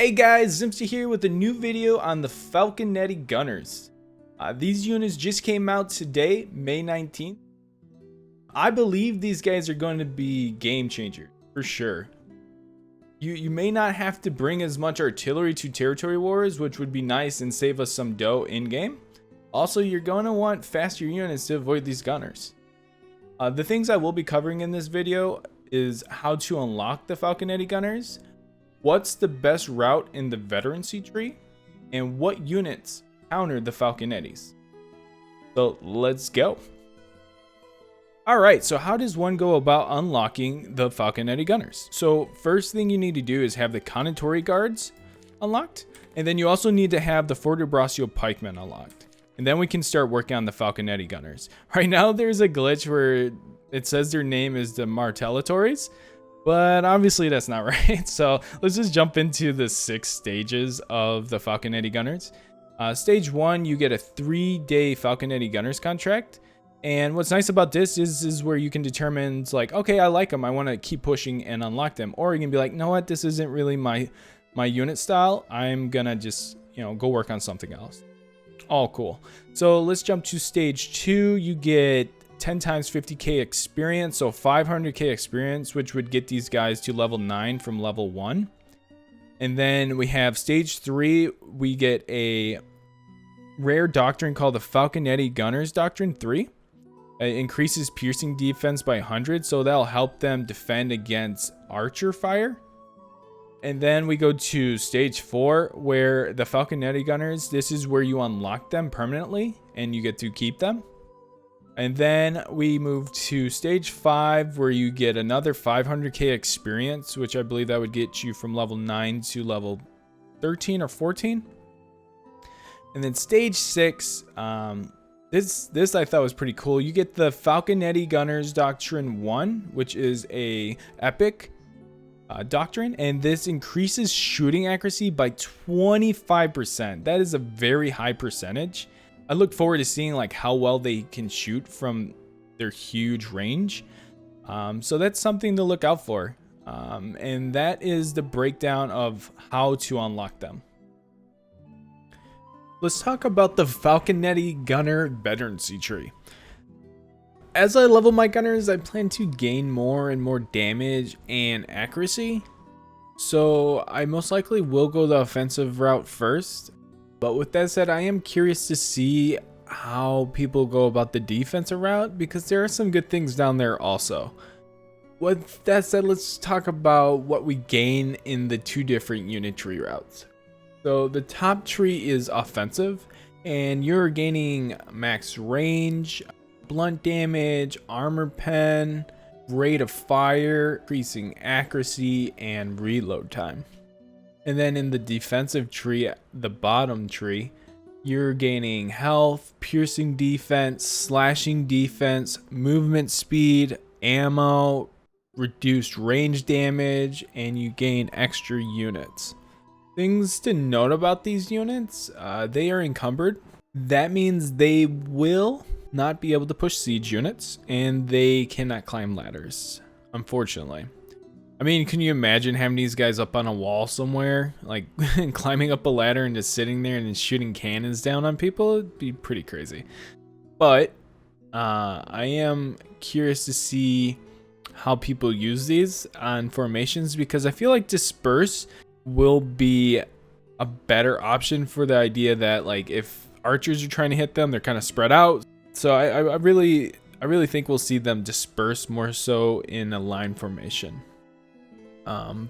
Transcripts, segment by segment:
Hey guys, Zimster here with a new video on the Falconetti Gunners. These units just came out today, May 19th. I believe these guys are going to be game changers, for sure. You may not have to bring as much artillery to territory wars, which would be nice and save us some dough in-game. Also, you're going to want faster units to avoid these gunners. The things I will be covering in this video is how to unlock the Falconetti Gunners, what's the best route in the Veterancy Tree, and what units counter the Falconettis. So let's go. Alright, so how does one go about unlocking the Falconetti Gunners? So first thing you need to do is have the Conquerors guards unlocked, and then you also need to have the Fort Brasio pikemen unlocked. And then we can start working on the Falconetti Gunners. Right now there's a glitch where it says their name is the Martellatores, but obviously that's not right. So let's just jump into the 6 stages of the Falconetti Gunners. Stage 1, you get a 3-day Falconetti Gunners contract. And what's nice about this is where you can determine, like, okay, I like them, I want to keep pushing and unlock them. Or you can be like, you know what, this isn't really my unit style. I'm gonna just, go work on something else. All cool. So let's jump to stage 2. You get 10 times 50k experience, so 500k experience, which would get these guys to level 9 from level 1. And then we have stage 3. We get a rare doctrine called the Falconetti Gunners Doctrine 3. It increases piercing defense by 100, so that'll help them defend against archer fire. And then we go to stage 4, where the Falconetti Gunners, this is where you unlock them permanently and you get to keep them. And then we move to stage 5, where you get another 500k experience, which I believe that would get you from level 9 to level 13 or 14. And then stage 6, this I thought was pretty cool. You get the Falconetti Gunners Doctrine 1, which is a epic doctrine, and this increases shooting accuracy by 25%. That is a very high percentage. I look forward to seeing like how well they can shoot from their huge range. So that's something to look out for. And that is the breakdown of how to unlock them. Let's talk about the Falconetti Gunner Veterancy Tree. As I level my gunners, I plan to gain more and more damage and accuracy. So I most likely will go the offensive route first. But with that said, I am curious to see how people go about the defensive route, because there are some good things down there also. With that said, let's talk about what we gain in the 2 different unit tree routes. So the top tree is offensive, and you're gaining max range, blunt damage, armor pen, rate of fire, increasing accuracy, and reload time. And then in the defensive tree, the bottom tree, you're gaining health, piercing defense, slashing defense, movement speed, ammo, reduced range damage, and you gain extra units. Things to note about these units, they are encumbered. That means they will not be able to push siege units, and they cannot climb ladders, unfortunately. I mean, can you imagine having these guys up on a wall somewhere, like climbing up a ladder and just sitting there and then shooting cannons down on people? It'd be pretty crazy. But I am curious to see how people use these on formations, because I feel like disperse will be a better option for the idea that, like, if archers are trying to hit them, they're kind of spread out. So I really think we'll see them disperse more so in a line formation.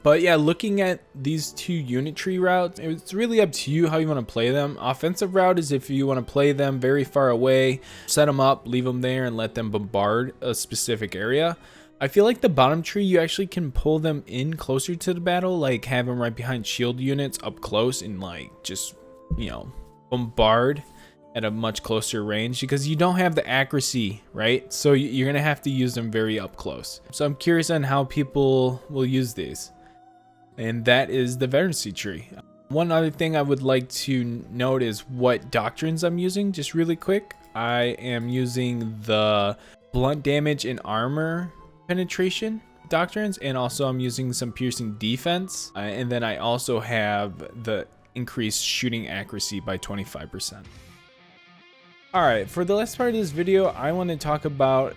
But yeah, looking at these 2 unit tree routes, it's really up to you how you want to play them. Offensive route is if you want to play them very far away, set them up, leave them there, and let them bombard a specific area. I feel like the bottom tree, you actually can pull them in closer to the battle, like have them right behind shield units up close and like just, bombard at a much closer range, because you don't have the accuracy, right? So you're gonna have to use them very up close. So I'm curious on how people will use these. And that is the Veterancy Tree. One other thing I would like to note is what doctrines I'm using, just really quick. I am using the blunt damage and armor penetration doctrines, and also I'm using some piercing defense, and then I also have the increased shooting accuracy by 25%. Alright, for the last part of this video, I want to talk about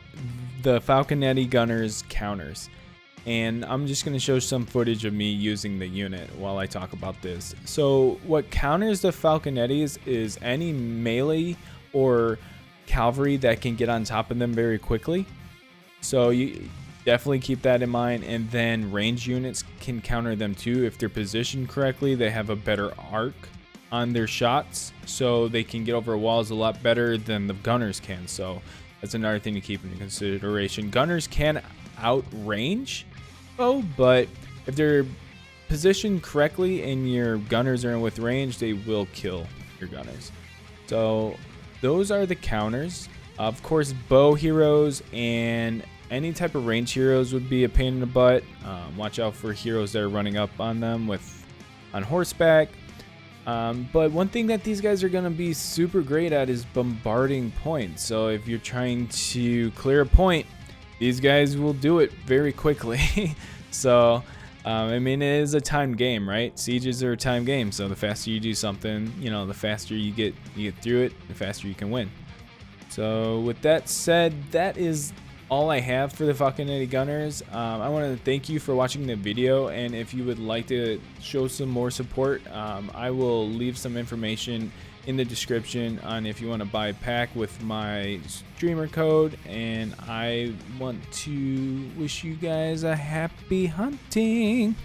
the Falconetti Gunner's counters. And I'm just going to show some footage of me using the unit while I talk about this. So what counters the Falconettis is any melee or cavalry that can get on top of them very quickly. So you definitely keep that in mind. And then range units can counter them too. If they're positioned correctly, they have a better arc on their shots, so they can get over walls a lot better than the gunners can. So that's another thing to keep into consideration. Gunners can outrange, but if they're positioned correctly and your gunners are with range, they will kill your gunners. So those are the counters. Of course, bow heroes and any type of range heroes would be a pain in the butt. Watch out for heroes that are running up on them on horseback. But one thing that these guys are going to be super great at is bombarding points. So if you're trying to clear a point, these guys will do it very quickly. So, I mean, it is a timed game, right? Sieges are a timed game. So the faster you do something, you know, the faster you get through it, the faster you can win. So with that said, that is all I have for the Falconetti Gunners. I want to thank you for watching the video, and if you would like to show some more support, I will leave some information in the description on if you want to buy a pack with my streamer code. And I want to wish you guys a happy hunting.